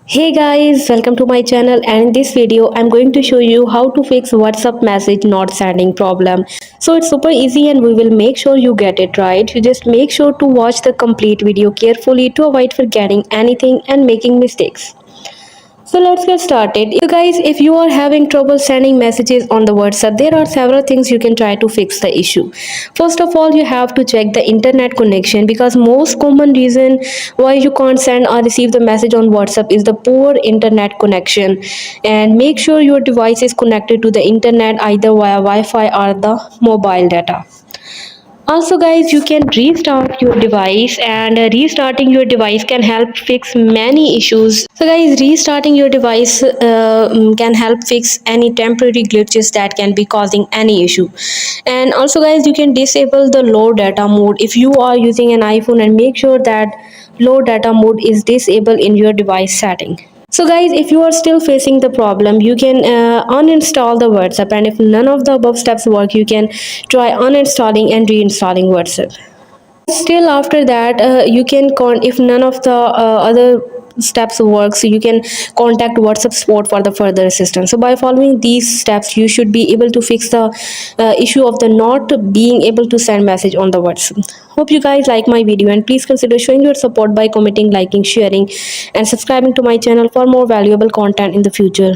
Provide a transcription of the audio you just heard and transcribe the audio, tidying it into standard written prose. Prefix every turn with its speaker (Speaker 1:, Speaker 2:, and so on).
Speaker 1: Hey guys, welcome to my channel, and in this video I'm going to show you how to fix WhatsApp message not sending problem. So it's super easy and we will make sure you get it right. You just make sure to watch the complete video carefully to avoid forgetting anything and making mistakes. So let's get started. So guys, if you are having trouble sending messages on the WhatsApp, there are several things you can try to fix the issue. First of all, you have to check the internet connection, because most common reason why you can't send or receive the message on WhatsApp is the poor internet connection. And make sure your device is connected to the internet either via Wi-Fi or the mobile data. Also guys, you can restart your device, and restarting your device can help fix many issues. So guys, restarting your device can help fix any temporary glitches that can be causing any issue. And also guys, you can disable the low data mode if you are using an iPhone, and make sure that low data mode is disabled in your device setting. So guys, if you are still facing the problem, you can uninstall the WhatsApp, and if none of the above steps work, you can try uninstalling and reinstalling WhatsApp. Still after that, you can if none of the other steps work, so you can contact WhatsApp support for the further assistance. So by following these steps, you should be able to fix the issue of the not being able to send message on the WhatsApp. Hope you guys like my video, and please consider showing your support by commenting, liking, sharing and subscribing to my channel for more valuable content in the future.